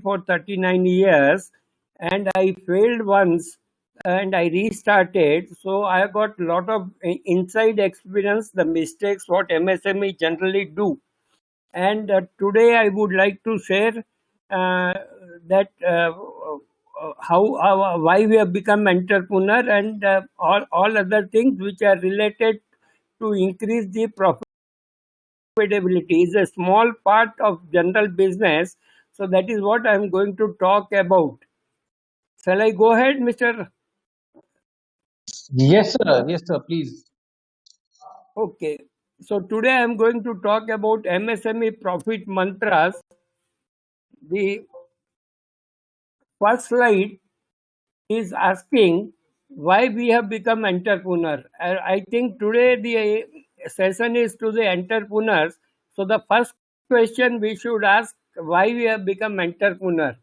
for 39 years and I failed once and I restarted. So I got a lot of inside experience, the mistakes what MSME generally do. And today I would like to share that why we have become entrepreneur and all other things which are related to increase the profitability is a small part of general business. So that is what I am going to talk about. Shall I go ahead, Mr. Yes, sir. Yes, sir. Please. Okay. So today I am going to talk about MSME profit mantras. The first slide is asking why we have become entrepreneur. I think today the session is to the entrepreneurs. So the first question we should ask why we have become entrepreneur.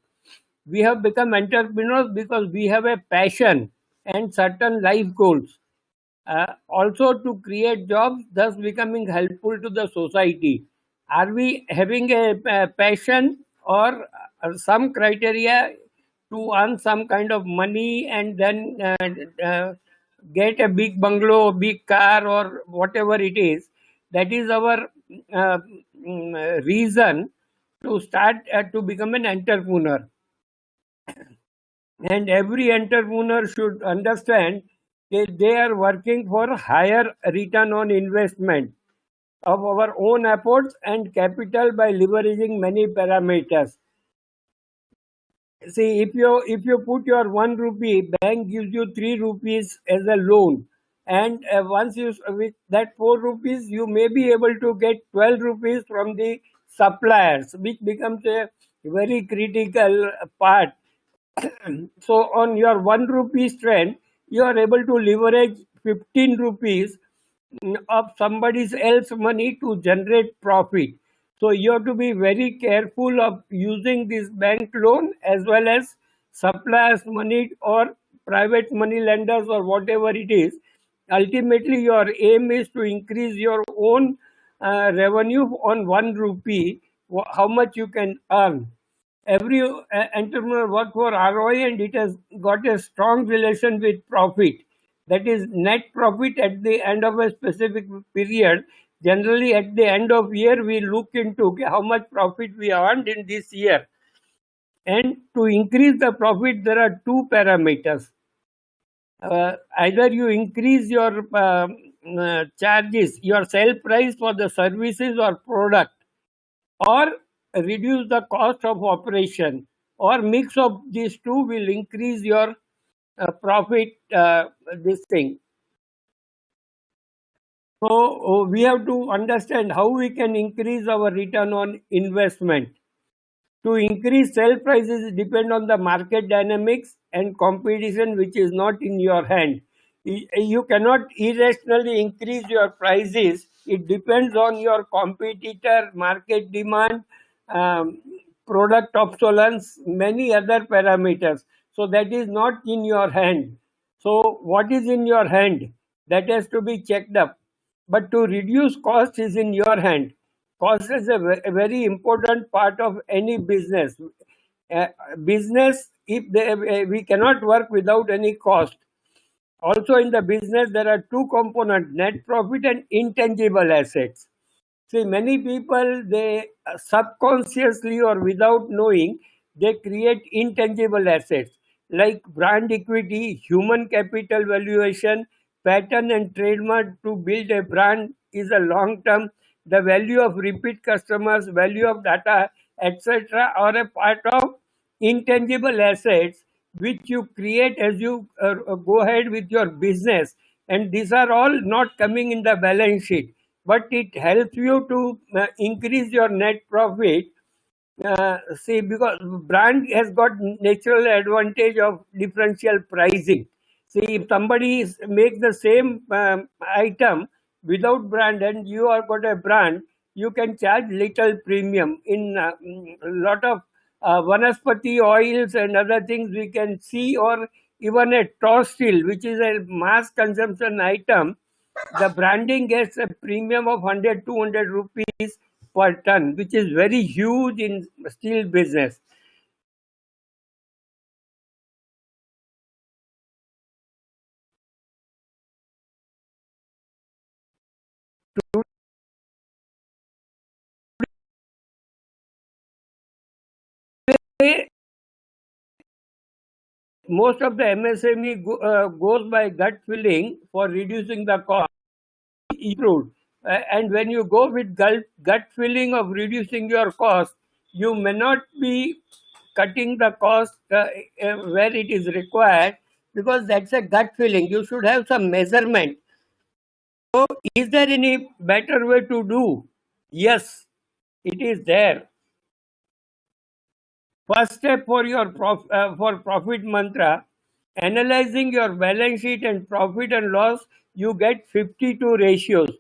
We have become entrepreneurs because we have a passion and certain life goals. Also to create jobs, thus becoming helpful to the society. Are we having a passion or some criteria to earn some kind of money and then get a big bungalow, big car, or whatever it is? That is our reason to start to become an entrepreneur. And every entrepreneur should understand that they are working for higher return on investment of our own efforts and capital by leveraging many parameters. See, if you put your 1 rupee, bank gives you 3 rupees as a loan, and once you with that 4 rupees, you may be able to get 12 rupees from the suppliers, which becomes a very critical part. So on your 1 rupee strength, you are able to leverage 15 rupees of somebody else money to generate profit. So you have to be very careful of using this bank loan as well as suppliers money or private money lenders or whatever it is. Ultimately your aim is to increase your own revenue on 1 rupee, how much you can earn. Every entrepreneur work for ROI and it has got a strong relation with profit. That is net profit at the end of a specific period. Generally, at the end of year, we look into okay, how much profit we earned in this year. And to increase the profit, there are two parameters. Either you increase your charges, your sale price for the services or product, or reduce the cost of operation, or mix of these two will increase your profit, this thing. So we have to understand how we can increase our return on investment. To increase sale prices depend on the market dynamics and competition, which is not in your hand. You cannot irrationally increase your prices. It depends on your competitor, market demand, um, product obsolescence, many other parameters. So that is not in your hand. So what is in your hand? That has to be checked up. But to reduce cost is in your hand. Cost is a very important part of any business. Business, if we cannot work without any cost. Also in the business, there are two components, net profit and intangible assets. See, many people, they subconsciously or without knowing, they create intangible assets like brand equity, human capital valuation, pattern and trademark. To build a brand is a long term. The value of repeat customers, value of data, etc., are a part of intangible assets which you create as you go ahead with your business. And these are all not coming in the balance sheet, but it helps you to increase your net profit. See, because brand has got natural advantage of differential pricing. See, if somebody makes the same item without brand and you are got a brand, you can charge little premium. In lot of vanaspati oils and other things we can see, or even a toss steel, which is a mass consumption item, the branding gets a premium of 100 200 rupees per ton, which is very huge in steel business. Today, most of the MSME goes by gut feeling for reducing the cost. Improved. And when you go with gut feeling of reducing your cost, you may not be cutting the cost where it is required, because that's a gut feeling. You should have some measurement. So, is there any better way to do? Yes, it is there. First step for your for profit mantra, analyzing your balance sheet and profit and loss, you get 52 ratios.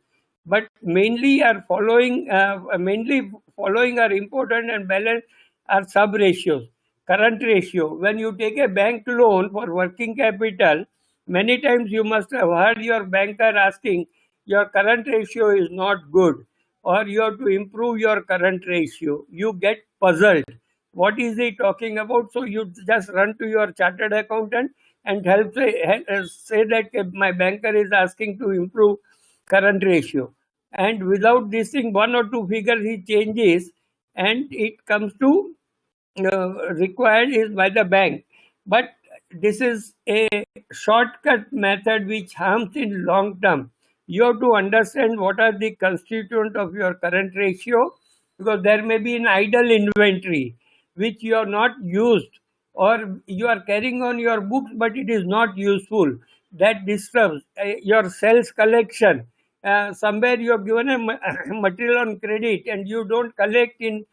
But mainly following are important and balance are sub ratios. Current ratio. When you take a bank loan for working capital, many times you must have heard your banker asking, your current ratio is not good, or you have to improve your current ratio. You get puzzled. What is he talking about? So you just run to your chartered accountant and say that my banker is asking to improve current ratio. And without this thing, one or two figures he changes, and it comes to required is by the bank. But this is a shortcut method which harms in long term. You have to understand what are the constituent of your current ratio, because there may be an idle inventory which you have not used, or you are carrying on your books but it is not useful. That disturbs your sales collection. Somewhere you have given a material on credit and you don't collect in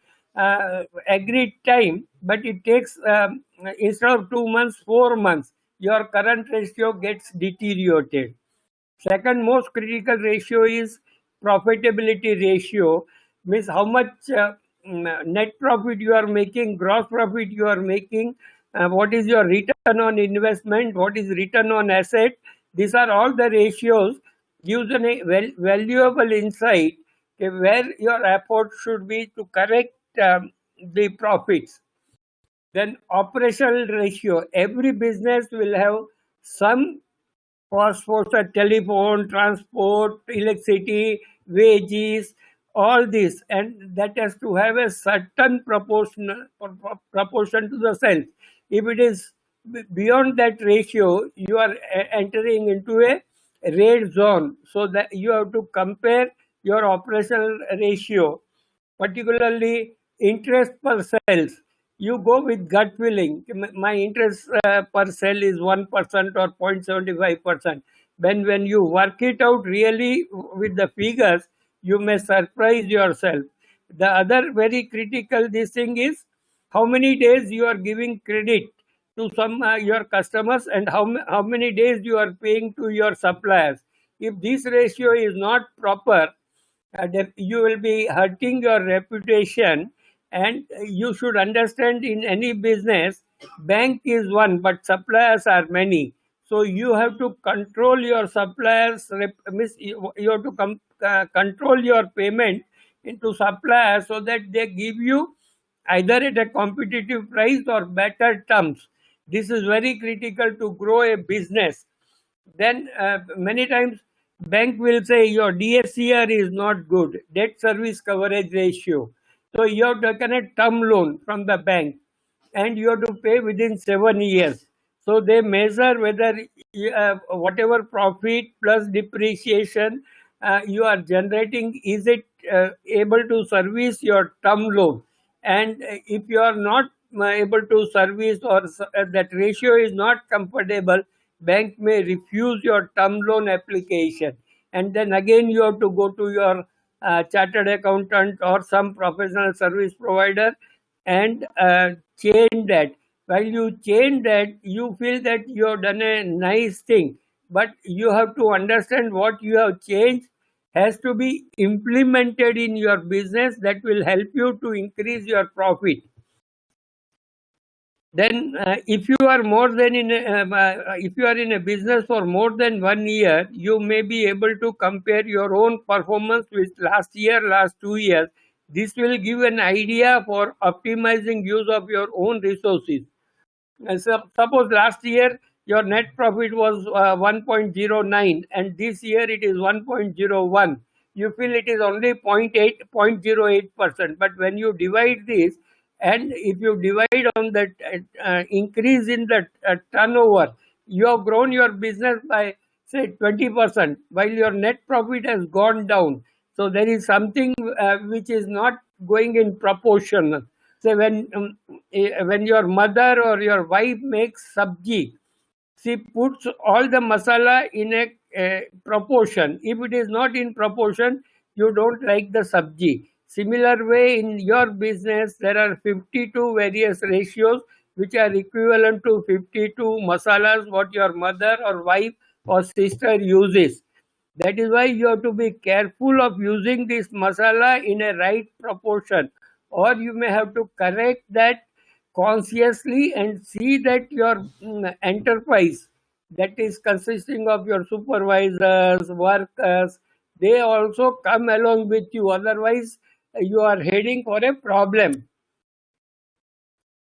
agreed time, but it takes instead of 2 months, 4 months, your current ratio gets deteriorated. Second most critical ratio is profitability ratio, means how much net profit you are making, gross profit you are making, what is your return on investment, what is return on asset. These are all the ratios, gives a valuable insight where your effort should be to correct the profits. Then operational ratio. Every business will have some cost for the telephone, transport, electricity, wages, all this, and that has to have a certain proportion to the sales. If it is beyond that ratio, you are entering into a red zone. So that you have to compare your operational ratio, particularly interest per sales. You go with gut feeling. My interest per sale is 1% or 0.75%. When you work it out really with the figures, you may surprise yourself. The other very critical this thing is how many days you are giving credit to some your customers, and how many days you are paying to your suppliers. If this ratio is not proper, you will be hurting your reputation. And you should understand, in any business, bank is one but suppliers are many. So you have to control your suppliers, you have to control your payment into suppliers so that they give you either at a competitive price or better terms. This is very critical to grow a business. Then many times bank will say your DSCR is not good, debt service coverage ratio. So you have taken a term loan from the bank and you have to pay within 7 years. So they measure whether whatever profit plus depreciation you are generating, is it able to service your term loan. And if you are not able to service, or that ratio is not comfortable, bank may refuse your term loan application. And then again you have to go to your chartered accountant or some professional service provider and change that. While you change that, you feel that you have done a nice thing, but you have to understand what you have changed has to be implemented in your business. That will help you to increase your profit. Then if you are in a business for more than 1 year, you may be able to compare your own performance with last year, last 2 years. This will give an idea for optimizing use of your own resources. Suppose last year your net profit was 1.09 and this year it is 1.01. you feel it is only 0.08%. But when you divide this, and if you divide on that increase in the turnover, you have grown your business by say 20%, while your net profit has gone down. So there is something which is not going in proportion. Say when your mother or your wife makes sabji, she puts all the masala in a proportion. If it is not in proportion, you don't like the sabji. Similar way, in your business, there are 52 various ratios which are equivalent to 52 masalas what your mother or wife or sister uses. That is why you have to be careful of using this masala in a right proportion, or you may have to correct that consciously and see that your enterprise, that is consisting of your supervisors, workers, they also come along with you. Otherwise, you are heading for a problem.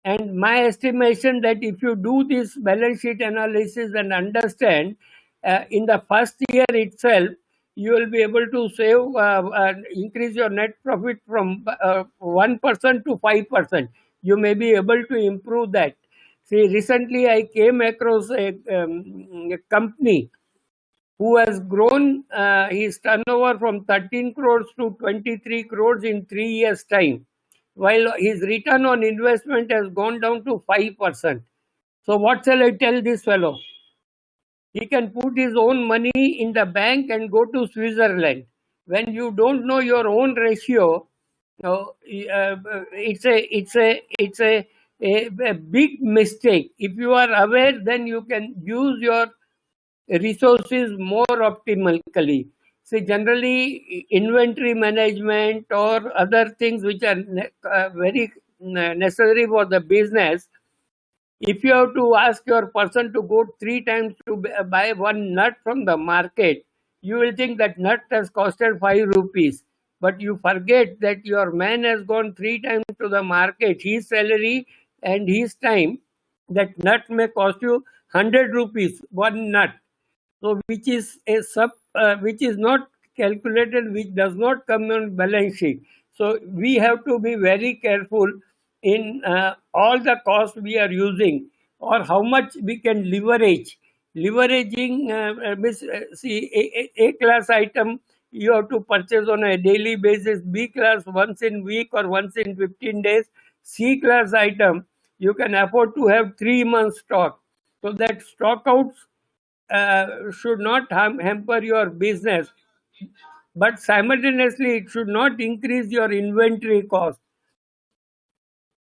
And my estimation that if you do this balance sheet analysis and understand, in the first year itself, you will be able to save, increase your net profit from 1% to 5%. You may be able to improve that. See, recently I came across a company who has grown his turnover from 13 crores to 23 crores in 3 years' time, while his return on investment has gone down to 5%. So, what shall I tell this fellow? He can put his own money in the bank and go to Switzerland. When you don't know your own ratio, it's a big mistake. If you are aware, then you can use your resources more optimally. See, generally, inventory management or other things which are very necessary for the business, if you have to ask your person to go 3 times to buy one nut from the market, you will think that nut has costed 5 rupees. But you forget that your man has gone 3 times to the market, his salary and his time, that nut may cost you 100 rupees, one nut. So which is which is not calculated, which does not come on balance sheet. So we have to be very careful in all the costs we are using, or how much we can leverage. Leveraging means, see, A class item you have to purchase on a daily basis, B class once in week or once in 15 days, C class item you can afford to have 3 months stock. So that stock outs should not hamper your business, but simultaneously it should not increase your inventory cost.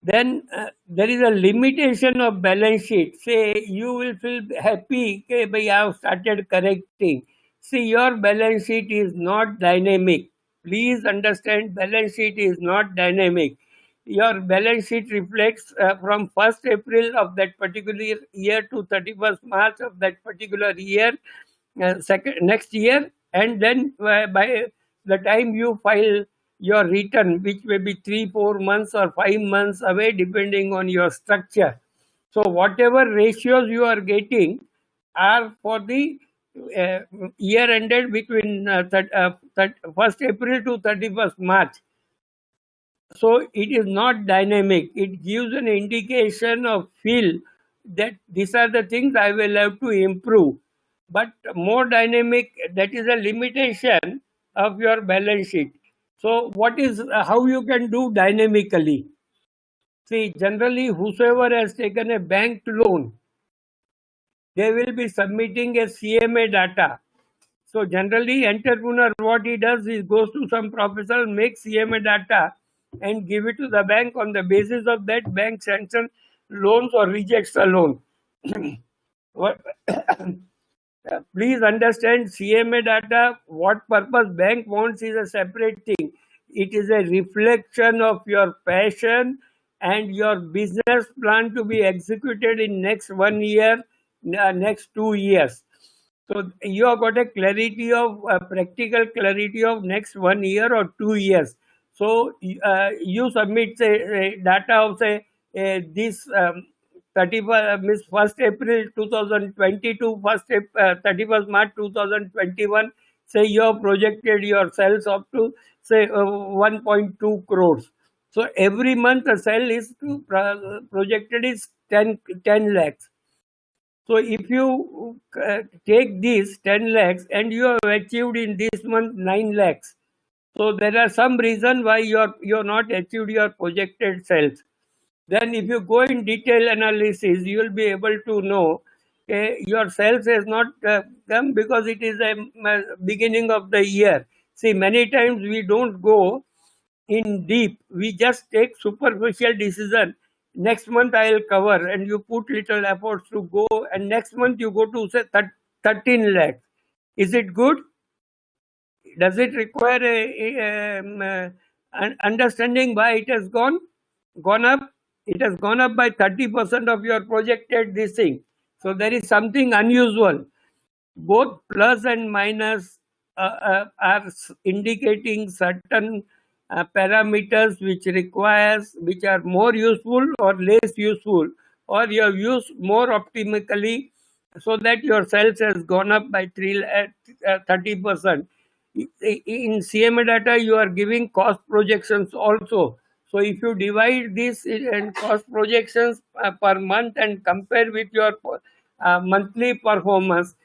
Then there is a limitation of balance sheet. Say you will feel happy, okay, but I have started correcting. See, your balance sheet is not dynamic. Please understand, balance sheet is not dynamic. Your balance sheet reflects from 1st April of that particular year to 31st March of that particular year, next year, and then by the time you file your return, which may be 3-4 months or 5 months away, depending on your structure. So whatever ratios you are getting are for the year ended between 1st April to 31st March. So it is not dynamic. It gives an indication of feel that these are the things I will have to improve. But more dynamic, that is a limitation of your balance sheet. So what is how you can do dynamically? See, generally whosoever has taken a bank loan, they will be submitting a CMA data. So generally entrepreneur, what he does is goes to some professor, makes CMA data and give it to the bank. On the basis of that, bank sanction loans or rejects the loan. What- Please understand, CMA data, what purpose bank wants is a separate thing. It is a reflection of your passion and your business plan to be executed in next 1 year, next 2 years. So you have got a clarity of practical clarity of next 1 year or 2 years. So you submit say data of say this 31 means 1st April 2022, 31st March 2021 say you have projected your sales up to say 1.2 crores. So every month the sale is projected is 10 lakhs. So if you take these 10 lakhs and you have achieved in this month 9 lakhs, so there are some reason why you're not achieved your projected sales. Then if you go in detail analysis, you will be able to know your sales has not come because it is a beginning of the year. See, many times we don't go in deep. We just take superficial decision. Next month I will cover, and you put little efforts to go, and next month you go to say 13 lakhs. Is it good? Does it require an understanding why it has gone up? It has gone up by 30% of your projected this thing. So there is something unusual. Both plus and minus are indicating certain parameters which are more useful or less useful, or you have used more optimally, so that your sales has gone up by 30%. In CMA data, you are giving cost projections also. So if you divide this and cost projections per month and compare with your monthly performance,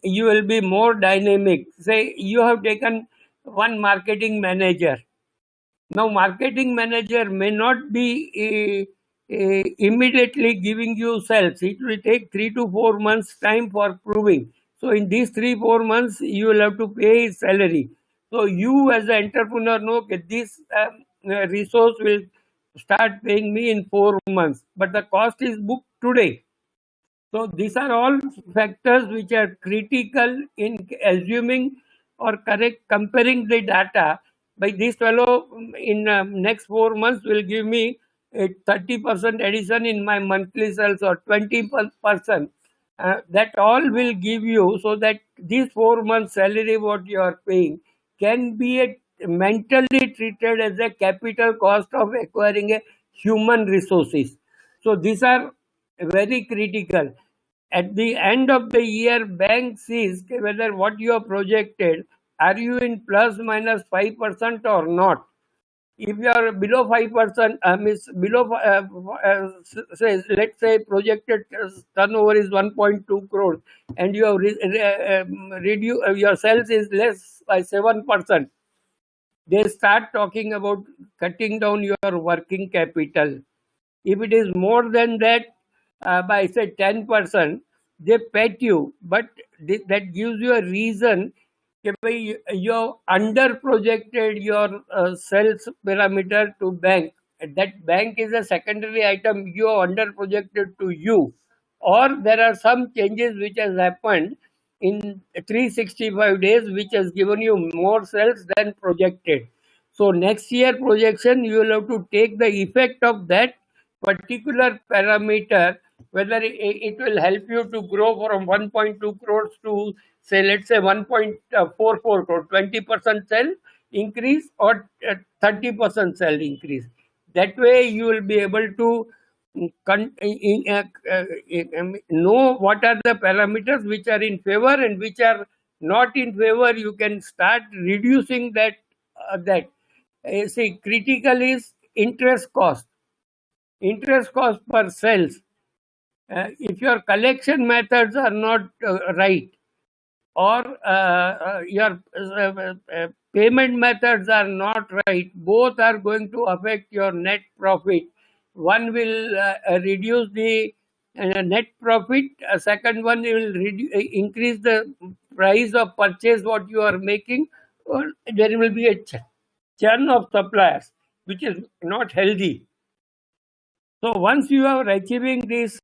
you will be more dynamic. Say you have taken one marketing manager. Now, marketing manager may not be immediately giving you sales. It will take 3 to 4 months time for proving. So, in these 3 4 months, you will have to pay his salary. So, you as an entrepreneur know that this resource will start paying me in 4 months, but the cost is booked today. So these are all factors which are critical in assuming or correct comparing the data. By this fellow in next 4 months will give me a 30% addition in my monthly sales or 20%. That all will give you, so that this 4 months salary what you are paying can be mentally treated as a capital cost of acquiring a human resources. So these are very critical. At the end of the year, bank sees whether what you have projected, are you in plus minus 5% or not. If you are below 5%, means below, say, let's say projected turnover is 1.2 crores, and you have your sales is less by 7%, they start talking about cutting down your working capital. If it is more than that, by say 10%, they pet you, but that gives you a reason that you have under projected your sales parameter to bank. That bank is a secondary item, you have under projected to you, or there are some changes which has happened in 365 days which has given you more sales than projected. So next year projection, you will have to take the effect of that particular parameter, whether it will help you to grow from 1.2 crores to say, let's say 1.44 crore, 20% sell increase or 30% sell increase. That way you will be able to know what are the parameters which are in favor and which are not in favor. You can start reducing that. See, critical is interest cost. Interest cost per sales. If your collection methods are not right, or your payment methods are not right, both are going to affect your net profit. One will reduce the net profit, second one will increase the price of purchase what you are making, or there will be a churn of suppliers, which is not healthy. So once you are achieving this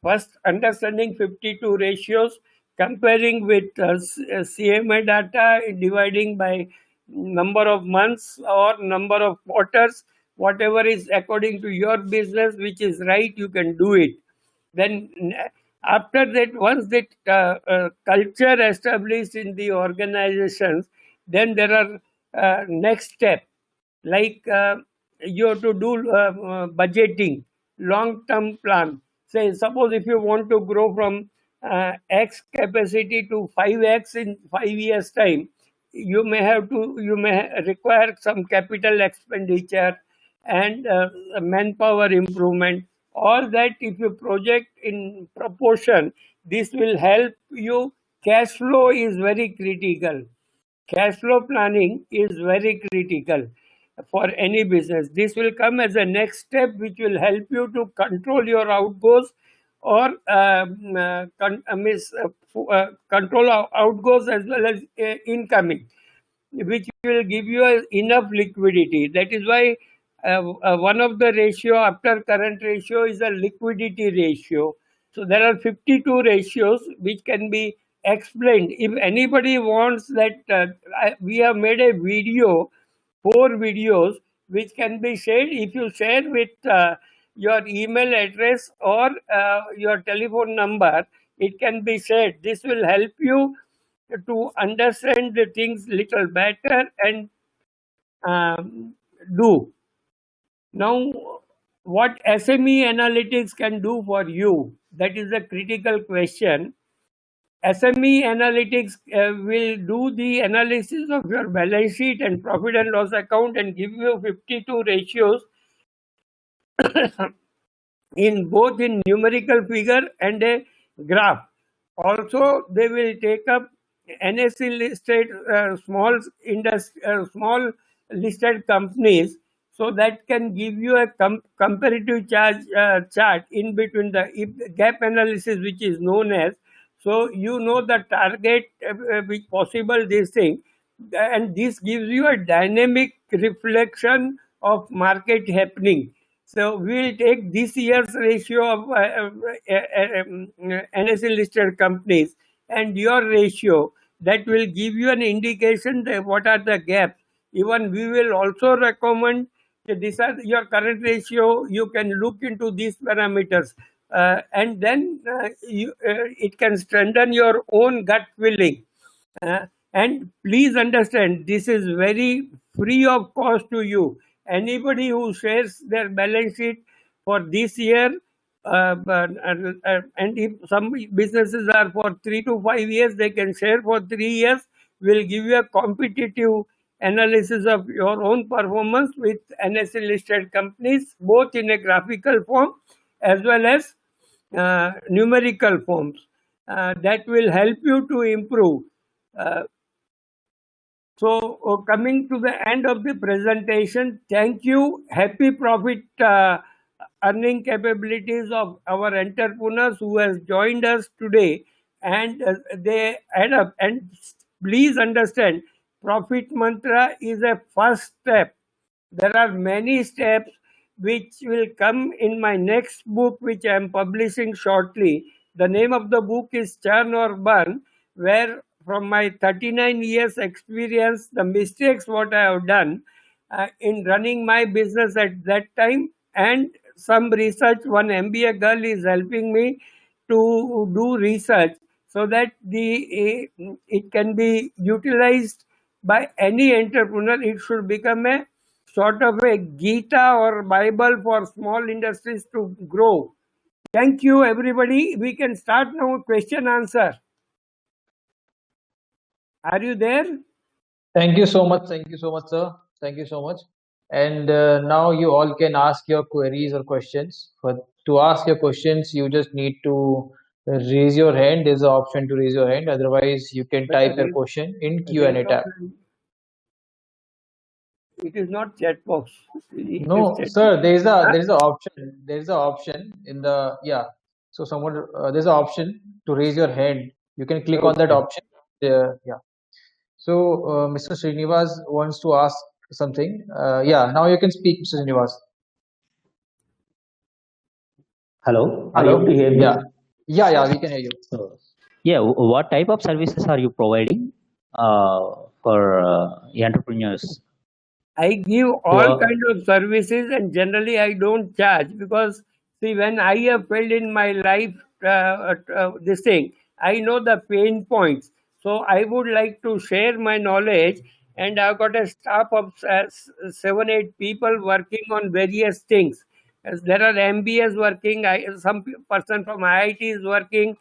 first understanding 52 ratios, comparing with CMA data, dividing by number of months or number of quarters, whatever is according to your business, which is right, you can do it. Then after that, once that culture established in the organizations, then there are next step, like you have to do budgeting, long term plan. Say suppose if you want to grow from X capacity to 5x in 5 years time, you may require some capital expenditure and manpower improvement. All that, if you project in proportion, this will help you. Cash flow is very critical. Cash flow planning is very critical for any business. This will come as a next step, which will help you to control your outgoes or control outgoes as well as incoming, which will give you enough liquidity. That is why one of the ratio after current ratio is a liquidity ratio. So there are 52 ratios which can be explained. If anybody wants that, we have made a video, 4 videos, which can be shared. If you share with your email address or your telephone number, it can be shared. This will help you to understand the things little better and do. Now, what SME analytics can do for you? That is a critical question. SME analytics will do the analysis of your balance sheet and profit and loss account and give you 52 ratios in both in numerical figure and a graph. Also, they will take up NSE listed small listed companies, so that can give you a comparative chart in between the gap analysis, which is known as. So you know the target which possible this thing, and this gives you a dynamic reflection of market happening. So we will take this year's ratio of NSE listed companies and your ratio. That will give you an indication that what are the gaps. Even we will also recommend that these are your current ratio. You can look into these parameters, and then it can strengthen your own gut feeling. And please understand, this is very free of cost to you. Anybody who shares their balance sheet for this year, and if some businesses are for 3 to 5 years, they can share for 3 years. Will give you a competitive analysis of your own performance with NSE listed companies, both in a graphical form as well as numerical forms. That will help you to improve. So, coming to the end of the presentation, thank you. Happy profit earning capabilities of our entrepreneurs who has joined us today, and they add up. And please understand, profit mantra is a first step. There are many steps which will come in my next book, which I am publishing shortly. The name of the book is Churn or Burn, where from my 39 years experience, the mistakes what I have done in running my business at that time, and some research. One MBA girl is helping me to do research so that it can be utilized by any entrepreneur. It should become a sort of a Gita or Bible for small industries to grow. Thank you, everybody. We can start now. Question answer. Are you there? Thank you so much. Thank you so much, sir. Thank you so much. And now you all can ask your queries or questions. But to ask your questions, you just need to raise your hand. There's an option to raise your hand. Otherwise, you can type your question in Q&A tab. It is not chat box. No, sir. There's a option. There's an option in the So someone there's an option to raise your hand. You can click on that option. Yeah. So Mr. Srinivas wants to ask something. Now you can speak, Mr. Srinivas. Hello, are you able to hear me? Yeah, we can hear you. So, what type of services are you providing for entrepreneurs? I give all kind of services, and generally I don't charge, because see, when I have failed in my life, this thing, I know the pain points. So I would like to share my knowledge, and I've got a staff of 7, 8 people working on various things. As there are MBAs working, some person from IIT is working,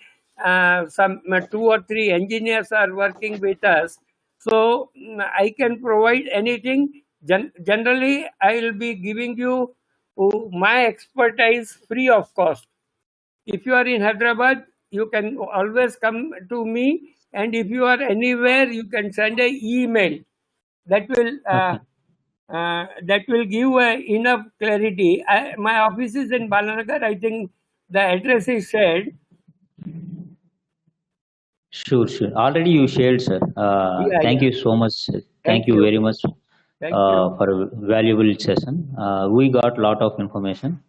some 2 or 3 engineers are working with us. So I can provide anything. Generally, I will be giving you my expertise free of cost. If you are in Hyderabad, you can always come to me, and if you are anywhere, you can send an email. That will Okay. that will give enough clarity. My office is in Balanagar. I think the address is shared. Sure, sure. Already you shared, sir. Yeah, Thank yeah. you so much, sir. Thank Thank you you. very much Thank you. for a valuable session. We got lot of information.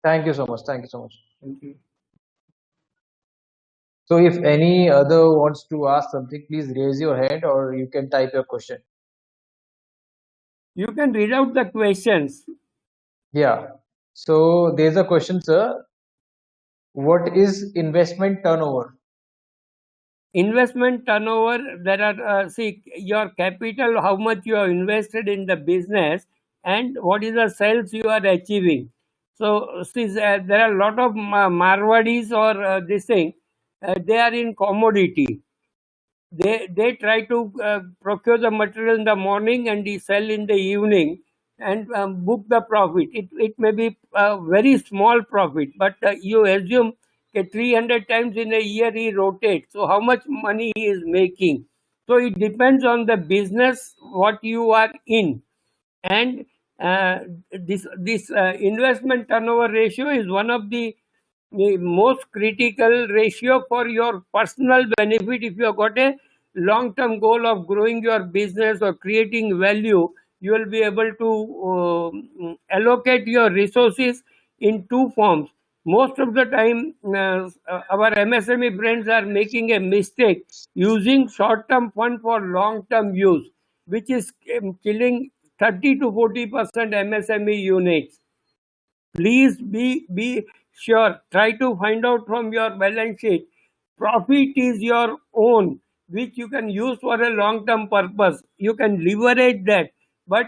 Thank you so much. Thank you so much. Thank you. So if any other wants to ask something, please raise your hand or you can type your question. You can read out the questions. Yeah. So there's a question, sir. What is investment turnover? Investment turnover, there are, see, your capital, how much you have invested in the business, and what is the sales you are achieving. So, see, there are a lot of Marwadis or this thing, they are in commodity. They try to procure the material in the morning and they sell in the evening and book the profit. It may be a very small profit, but you assume that 300 times in a year he rotates. So how much money he is making? So it depends on the business what you are in, and uh, this investment turnover ratio is one of the most critical ratio for your personal benefit. If you have got a long term goal of growing your business or creating value, you will be able to allocate your resources in two forms. Most of the time, our MSME friends are making a mistake using short term fund for long term use, which is killing 30 to 40% MSME units. Please be sure. Try to find out from your balance sheet. Profit is your own, which you can use for a long term purpose. You can leverage that. But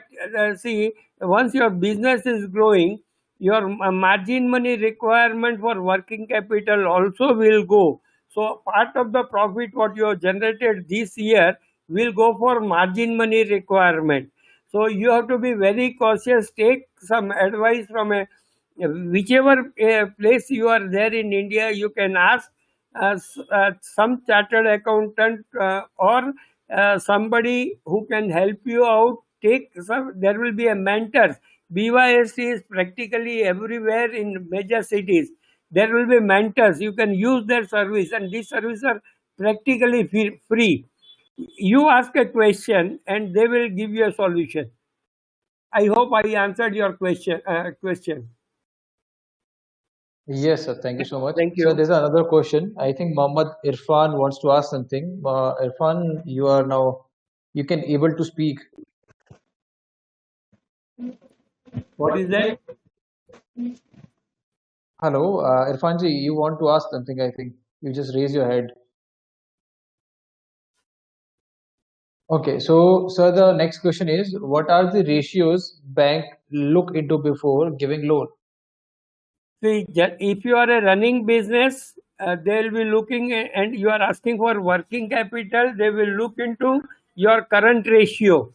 see, once your business is growing, your margin money requirement for working capital also will go. So part of the profit what you have generated this year will go for margin money requirement. So you have to be very cautious. Take some advice from a whichever place you are there in India. You can ask some chartered accountant or somebody who can help you out. Take some. There will be a mentor. BYSC is practically everywhere in major cities. There will be mentors. You can use their service, and these services are practically free. You ask a question, and they will give you a solution. I hope I answered your question. Yes, sir. Thank you so much. Thank So you. there's another question. I think Mohammed Irfan wants to ask something. Irfan, you are now, you can able to speak. What is that? Hello, Irfan ji, you want to ask something, I think. You just raise your head. Okay, so sir, the next question is, what are the ratios bank look into before giving loan? See, if you are a running business, they will be looking and you are asking for working capital. They will look into your current ratio,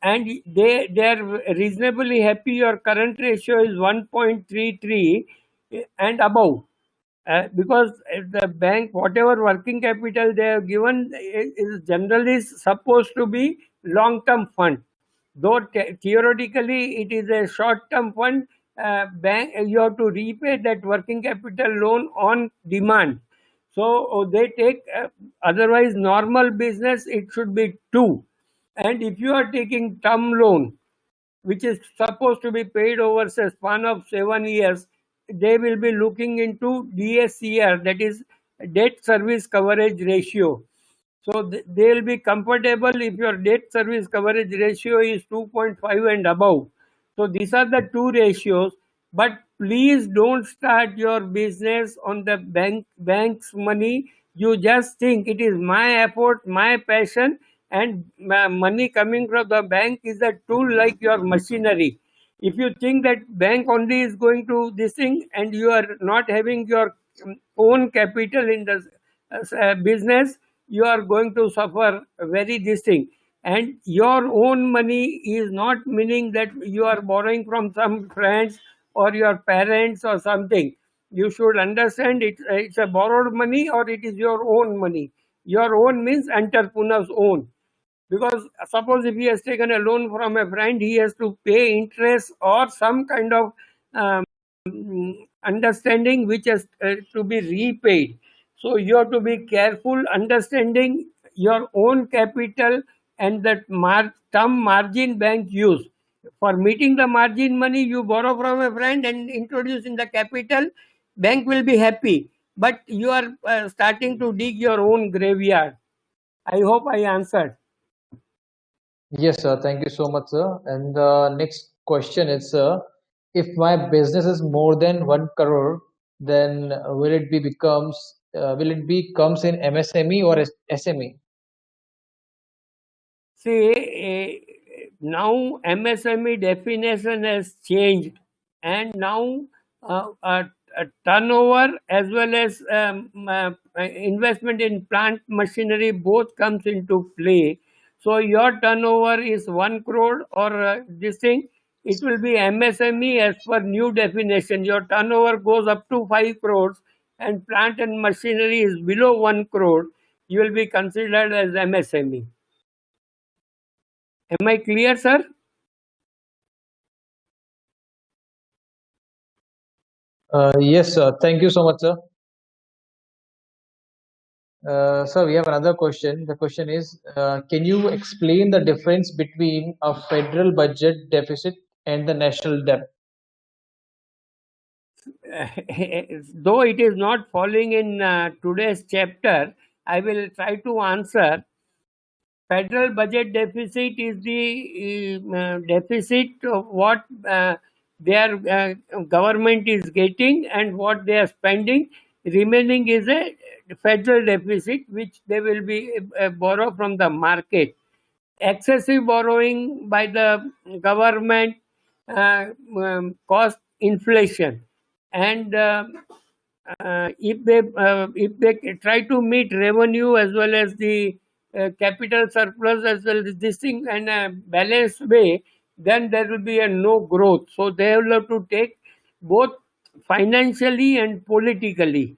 and they are reasonably happy. Your current ratio is 1.33 and above. Because the bank, whatever working capital they have given, is generally supposed to be long term fund. Though theoretically it is a short term fund, bank you have to repay that working capital loan on demand. So they take, otherwise normal business it should be two. And if you are taking term loan, which is supposed to be paid over a span of 7 years, they will be looking into DSCR, that is debt service coverage ratio. So they will be comfortable if your debt service coverage ratio is 2.5 and above. So these are the two ratios. But please don't start your business on the bank's money. You just think it is my effort, my passion, and money coming from the bank is a tool like your machinery. If you think that bank only is going to this thing and you are not having your own capital in the business, you are going to suffer very this thing. And your own money is not meaning that you are borrowing from some friends or your parents or something. You should understand it's a borrowed money or it is your own money. Your own means entrepreneur's own. Because suppose if he has taken a loan from a friend, he has to pay interest or some kind of um, understanding which has to be repaid. So you have to be careful understanding your own capital and that term margin bank use. For meeting the margin money, you borrow from a friend and introduce in the capital, bank will be happy. But you are starting to dig your own graveyard. I hope I answered. Yes, sir. Thank you so much, sir. And the next question is, if my business is more than 1 crore, then will it be comes in MSME or SME? See, now MSME definition has changed, and now turnover as well as investment in plant machinery both comes into play. So your turnover is 1 crore or this thing, it will be MSME as per new definition. Your turnover goes up to 5 crores and plant and machinery is below 1 crore. You will be considered as MSME. Am I clear, sir? Yes, sir. Thank you so much, sir. Sir, we have another question. The question is, can you explain the difference between a federal budget deficit and the national debt? Though it is not falling in today's chapter, I will try to answer. Federal budget deficit is the deficit of what their government is getting and what they are spending. Remaining is a federal deficit which they will be borrow from the market. Excessive borrowing by the government cause inflation, and if they try to meet revenue as well as the capital surplus as well as this thing in a balanced way, then there will be a no growth. So they will have to take both financially and politically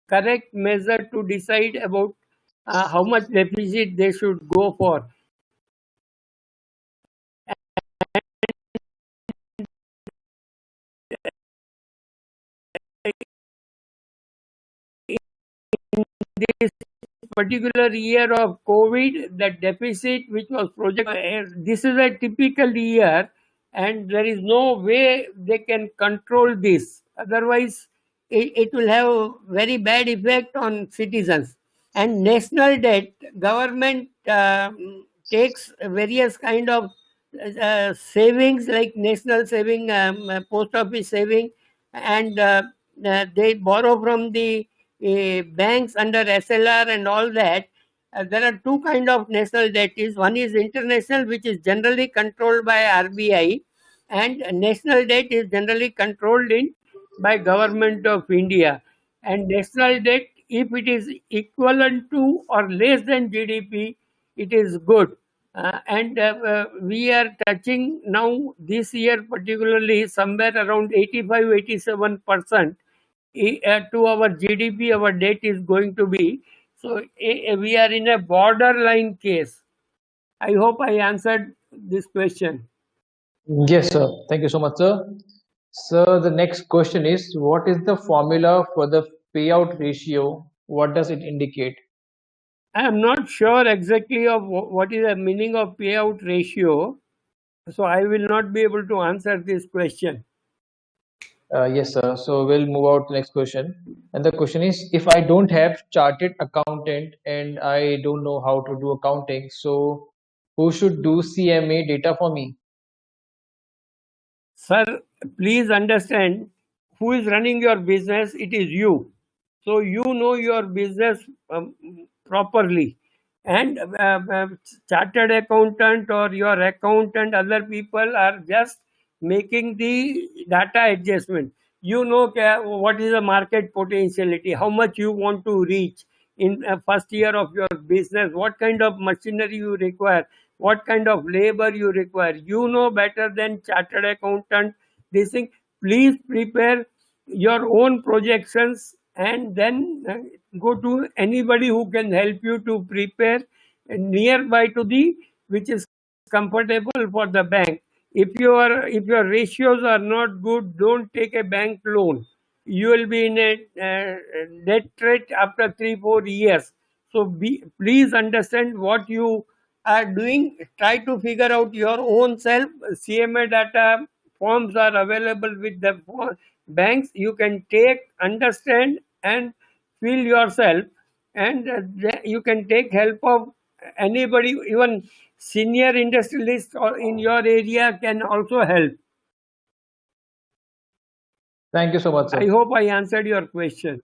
correct measure to decide about how much deficit they should go for. This particular year of COVID, the deficit which was projected, this is a typical year, and there is no way they can control this. Otherwise, it will have very bad effect on citizens. And national debt, government takes various kind of savings like national saving, post office saving, and they borrow from the banks under SLR and all that. There are two kind of national debt. One is international, which is generally controlled by RBI, and national debt is generally controlled in by government of India. And national debt, if it is equivalent to or less than GDP, it is good. And we are touching now this year particularly somewhere around 85-87% to our GDP, our debt is going to be. So we are in a borderline case. I hope I answered this question. Yes, sir. Thank you so much, sir. Sir, the next question is, what is the formula for the payout ratio? What does it indicate? I am not sure exactly of what is the meaning of payout ratio, so I will not be able to answer this question. Yes, sir. So we'll move out to the next question. And the question is, if I don't have chartered accountant and I don't know how to do accounting, so who should do CMA data for me? Sir, please understand, who is running your business? It is you. So you know your business properly. And chartered accountant or your accountant, other people are just making the data adjustment. You know what is the market potentiality, how much you want to reach in first year of your business, what kind of machinery you require, what kind of labor you require. You know better than chartered accountant this thing. Please prepare your own projections, and then go to anybody who can help you to prepare nearby to the which is comfortable for the bank. If your ratios are not good, don't take a bank loan. You will be in a debt rate after 3 4 years. So please understand what you are doing. Try to figure out your own self. CMA data forms are available with the banks. You can take, understand, and feel yourself, and you can take help of anybody. Even senior industrialists or in your area can also help. Thank you so much, I sir. hope I answered your question.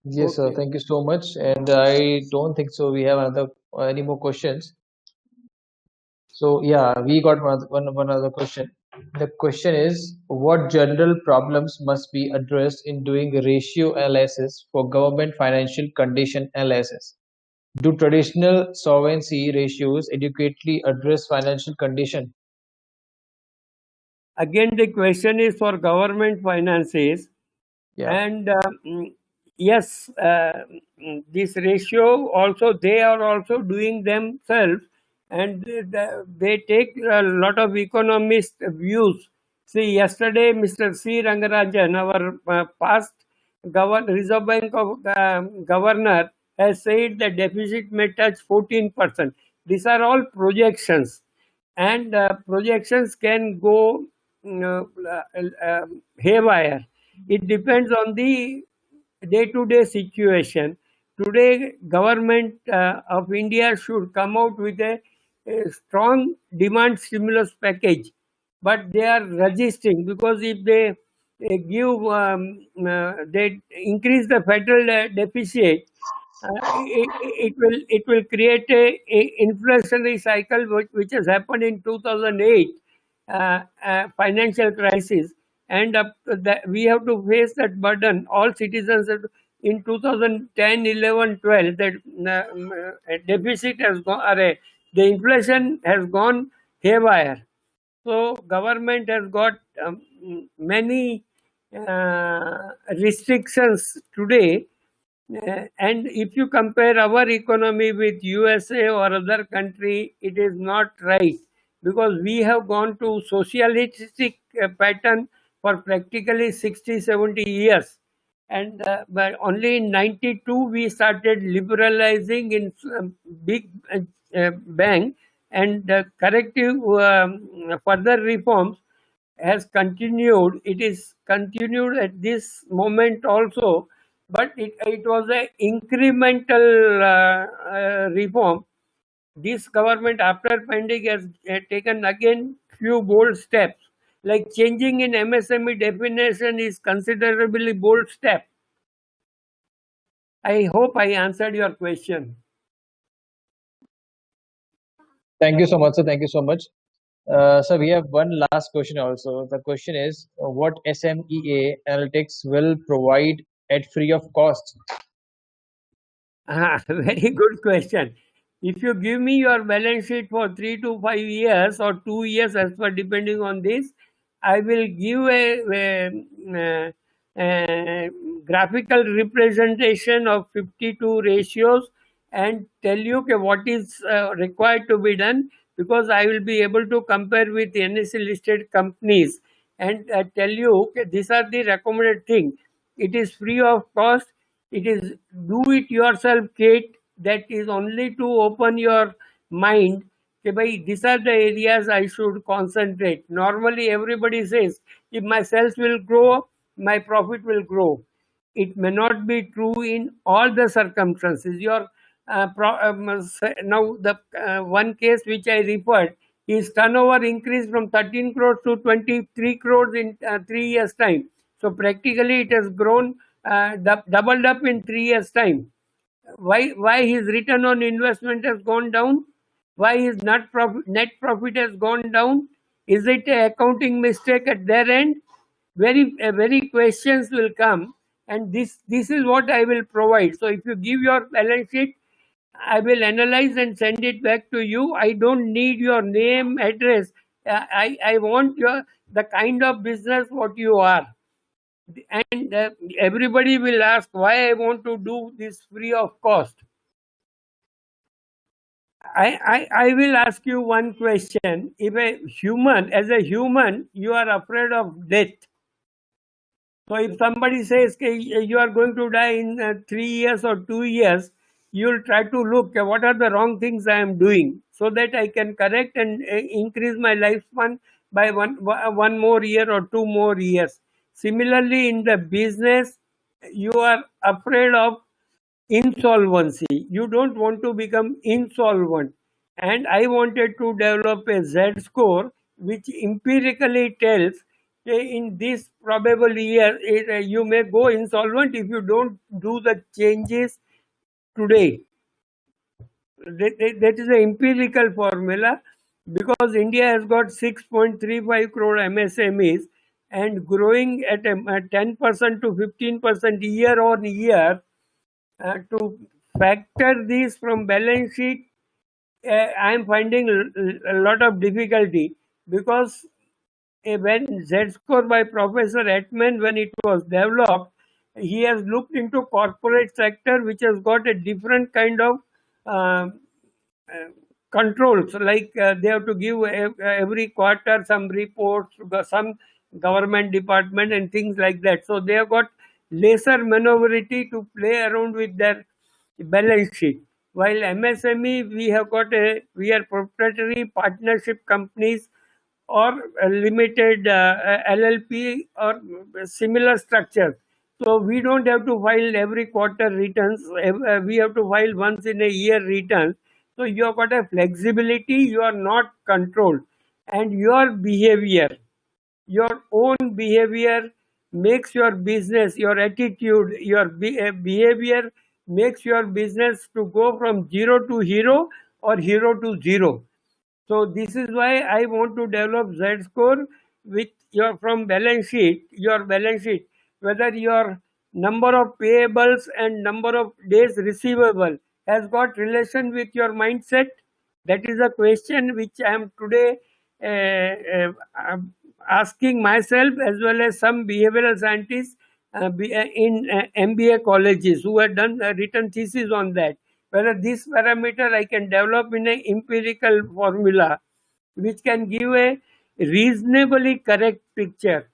Yes, sir. Okay. Thank you so much. And I don't think so. We have another any more questions. So yeah, we got one other question. The question is, what general problems must be addressed in doing ratio analysis for government financial condition analysis? Do traditional solvency ratios adequately address financial condition? Again, the question is for government finances. Yeah. And yes, this ratio also, they are also doing themselves, and they take a lot of economist views. See, yesterday Mr. C Rangarajan, our past Reserve Bank of governor, has said the deficit may touch 14%. These are all projections, and projections can go haywire. It depends on the day-to-day situation. Today, government of India should come out with a strong demand stimulus package, but they are resisting, because if they increase the federal deficit, it will create a inflationary cycle, which has happened in 2008 financial crisis, and that we have to face that burden. All citizens in 2010, 11, 12, that deficit has gone, the inflation has gone haywire. So government has got many restrictions today. And if you compare our economy with USA or other country, it is not right, because we have gone to socialistic pattern for practically 60 70 years, and but only in 92 we started liberalizing in big bank, and corrective further reforms has continued. It is continued at this moment also, but it was a incremental reform. This government, after pandemic, has taken again few bold steps, like changing in MSME definition is considerably bold step. I hope I answered your question. Thank you so much, sir. Thank you so much. So we have one last question also. The question is, what SMEA analytics will provide at free of cost? Very good question. If you give me your balance sheet for 3 to 5 years or 2 years, as per depending on this, I will give a graphical representation of 52 ratios and tell you okay, what is required to be done, because I will be able to compare with NSE listed companies and tell you okay, these are the recommended thing. It is free of cost. It is do it yourself kit, that is only to open your mind. Okay, bhai, these are the areas I should concentrate. Normally, everybody says, if my sales will grow, my profit will grow. It may not be true in all the circumstances. Now the one case which I referred, his turnover increased from 13 crores to 23 crores in 3 years' time. So practically, it has grown, doubled up in 3 years' time. Why his return on investment has gone down? Why his net profit has gone down? Is it a accounting mistake at their end? very questions will come, and this is what I will provide. So if you give your balance sheet, I will analyze and send it back to you. I don't need your name, address. I want your the kind of business what you are. And everybody will ask why I want to do this free of cost. I will ask you one question. If a human, as a human, you are afraid of death. So if somebody says "Okay, you are going to die in 3 years or 2 years, you'll try to look what are the wrong things I am doing so that I can correct and increase my lifespan by one more year or 2 more years. Similarly, in the business, you are afraid of insolvency. You don't want to become insolvent. And I wanted to develop a Z score which empirically tells in this probable year you may go insolvent if you don't do the changes today. That is an empirical formula, because India has got 6.35 crore MSMEs and growing at a 10% to 15% year on year. To factor this from balance sheet, I am finding a lot of difficulty, because when Z score by Professor Atman, when it was developed, he has looked into corporate sector which has got a different kind of um, uh, controls, like they have to give every quarter some reports to some government department and things like that. So they have got lesser maneuverability to play around with their balance sheet. While MSME, we are proprietary partnership companies or a limited LLP or similar structure. So we don't have to file every quarter returns. We have to file once in a year returns. So you have got a flexibility. You are not controlled, and your behavior, your own behavior makes your business, your attitude, your behavior makes your business to go from zero to hero or hero to zero. So this is why I want to develop Z score with your from balance sheet, whether your number of payables and number of days receivable has got relation with your mindset. That is a question which I am today asking myself, as well as some behavioral scientists in MBA colleges who have done written thesis on that, whether this parameter I can develop in an empirical formula which can give a reasonably correct picture.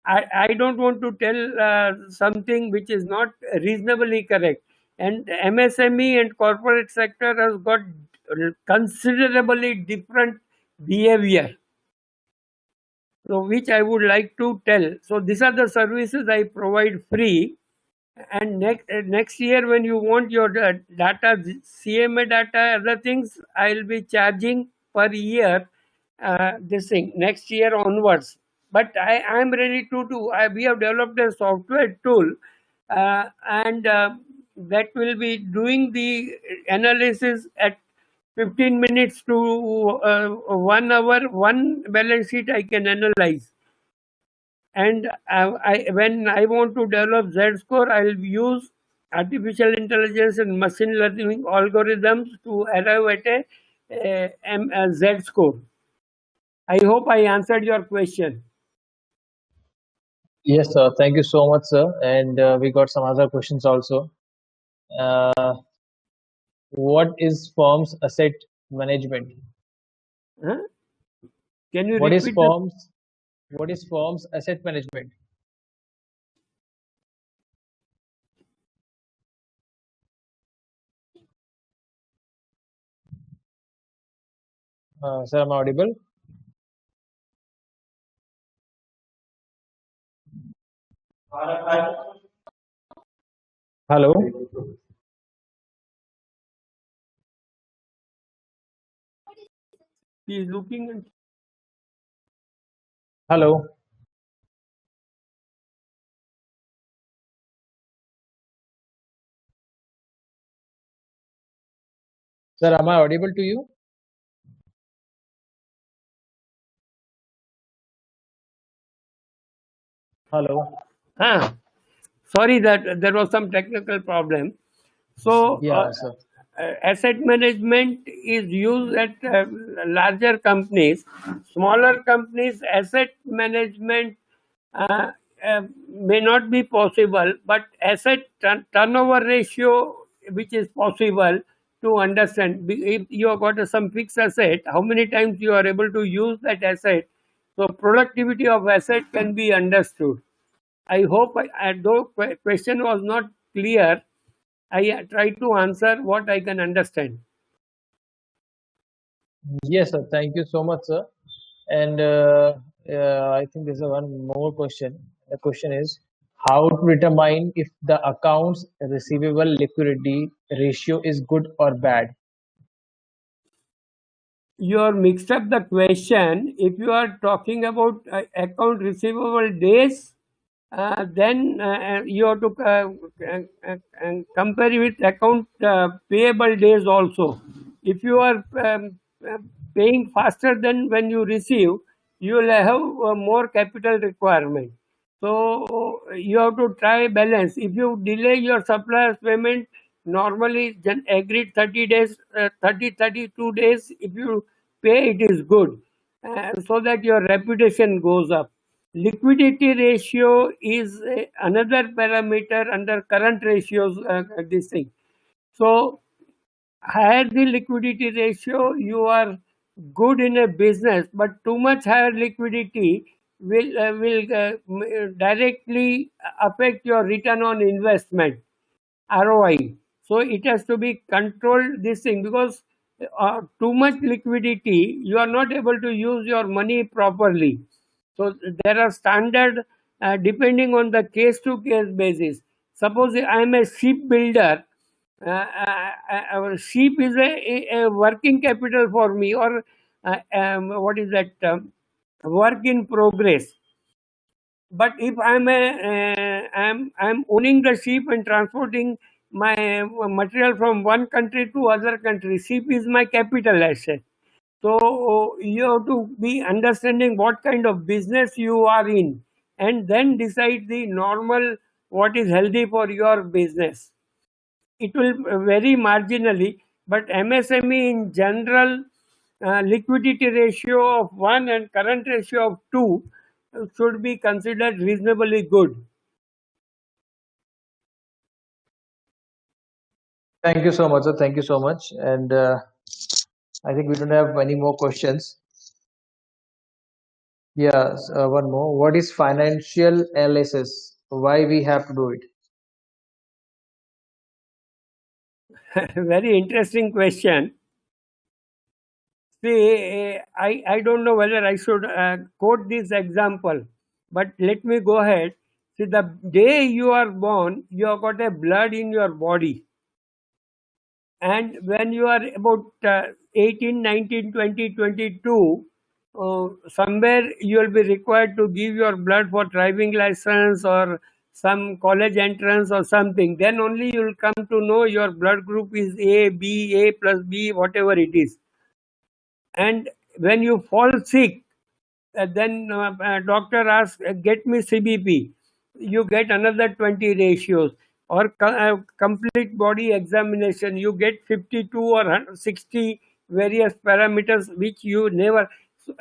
I don't want to tell something which is not reasonably correct. And MSME and corporate sector has got considerably different behavior, so which I would like to tell. So these are the services I provide free. And next year, when you want your data, CMA data, other things, I'll be charging per year. This thing next year onwards. But I am ready to do. We have developed a software tool, and that will be doing the analysis at 15 minutes to 1 hour. One balance sheet I can analyze. And when I want to develop Z score, I'll use artificial intelligence and machine learning algorithms to arrive at a Z score. I hope I answered your question. Yes, sir. Thank you so much, sir. And we got some other questions also. Uh, what is firm's asset management? Huh? Can you What is repeat the firm's asset management? Sir, am I audible? Hello. He is looking at Hello. Sir, am I audible to you? Hello. Ah, sorry that there was some technical problem. So, Yeah, sir. asset management is used at larger companies. Smaller companies, asset management uh, may not be possible, but asset turnover ratio, which is possible to understand. If you have got some fixed asset, how many times you are able to use that asset. So, productivity of asset can be understood. I hope though question was not clear, I try to answer what I can understand. Yes, sir. Thank you so much, sir. And I think there's one more question. The question is how to determine if the accounts receivable liquidity ratio is good or bad. You are mixed up the question. If you are talking about account receivable days, then you have to compare with account payable days also. If you are uh, paying faster than when you receive, you will have more capital requirement. So you have to try balance. If you delay your supplier's payment, normally agreed 30 days, 32 days, if you pay, it is good, so that your reputation goes up. Liquidity ratio is another parameter under current ratios. This thing. So higher the liquidity ratio, you are good in a business, but too much higher liquidity will directly affect your return on investment, ROI. So it has to be controlled, this thing, because too much liquidity, you are not able to use your money properly. So there are standard depending on the case to case basis. Suppose I am a shipbuilder, our sheep is a working capital for me, or what is that, work in progress. But if I'm owning the sheep and transporting my material from one country to other country, sheep is my capital asset. So you have to be understanding what kind of business you are in, and then decide the normal what is healthy for your business. It will vary marginally, but MSME in general, liquidity ratio of 1 and current ratio of 2 should be considered reasonably good. Thank you so much, sir. Thank you so much. And I think we don't have any more questions. Yes, one more. What is financial analysis? Why we have to do it? Very interesting question. See, I don't know whether I should quote this example, but let me go ahead. See, the day you are born, you have got a blood in your body. And when you are about 18, 19, 20, 22, somewhere you will be required to give your blood for driving license or some college entrance or something. Then only you will come to know your blood group is A, B, A plus B, whatever it is. And when you fall sick, then doctor asks, get me CBP. You get another 20 ratios. Or complete body examination, you get 52 or 60 various parameters which you never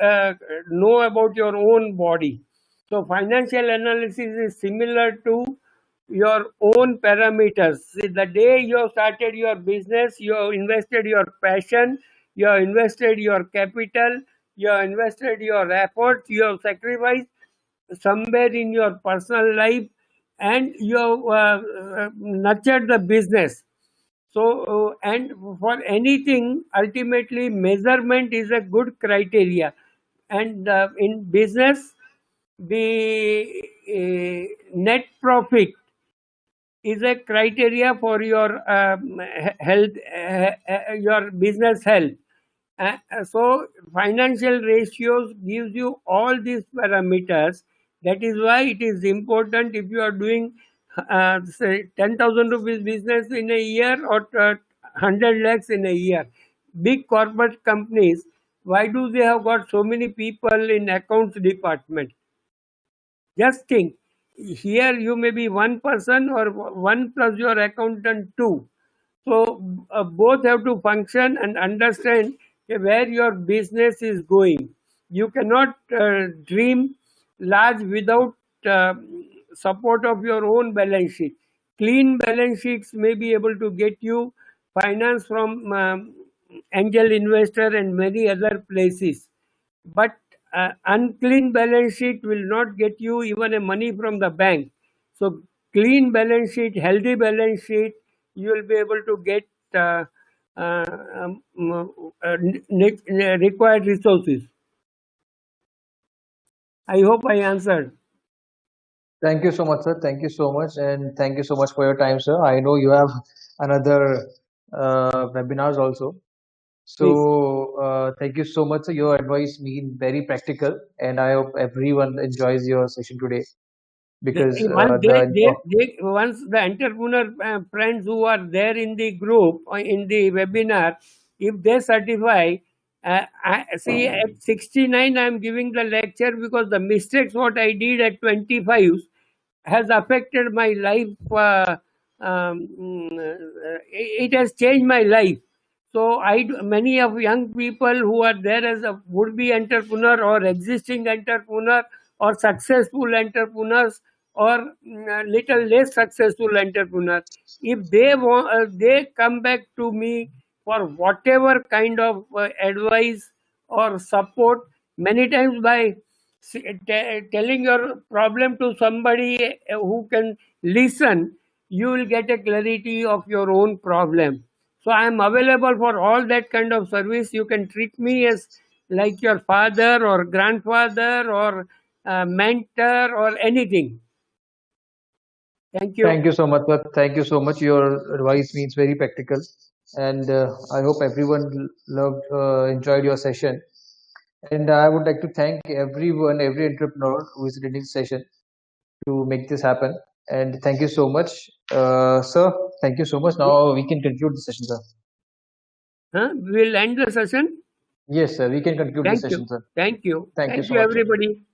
uh, know about your own body. So financial analysis is similar to your own parameters. See, the day you have started your business, you have invested your passion, you have invested your capital, you have invested your effort, you have sacrificed somewhere in your personal life, and you have nurtured the business. So, and for anything, ultimately, measurement is a good criteria. And in business, the net profit is a criteria for your health, your business health. So financial ratios gives you all these parameters. That is why it is important if you are doing say 10,000 rupees business in a year or 100 lakhs in a year. Big corporate companies, why do they have got so many people in accounts department? Just think, here you may be one person or one plus your accountant two. So both have to function and understand where your business is going. You cannot dream large without uh, support of your own balance sheet. Clean balance sheets may be able to get you finance from angel investor and many other places, but unclean balance sheet will not get you even a money from the bank. So clean balance sheet, healthy balance sheet, you will be able to get uh, um, required resources. I hope I answered. Thank you so much, sir. Thank you so much, and thank you so much for your time, sir. I know you have another webinars also. Please. So thank you so much, sir. Your advice been very practical, and I hope everyone enjoys your session today because Once the entrepreneur friends who are there in the group or in the webinar, if they certify, see at 69 I am giving the lecture because the mistakes what I did at 25 has affected my life. It has changed my life. So many of young people who are there as a would-be entrepreneur or existing entrepreneur or successful entrepreneurs or little less successful entrepreneur, if they want, they come back to me for whatever kind of advice or support. Many times by telling your problem to somebody who can listen, you will get a clarity of your own problem. So I am available for all that kind of service. You can treat me as like your father or grandfather or mentor or anything. Thank you. thank you so much, sir. Thank you so much. Your advice means very practical, and I hope everyone loved, enjoyed your session. And I would like to thank everyone, every entrepreneur who is attending this session to make this happen. And thank you so much, sir. Thank you so much. Now we can conclude the session, sir. We'll end the session. Yes, sir. We can conclude the Thank you. session, sir. Thank you. Thank you Thank so you, much, sir. everybody.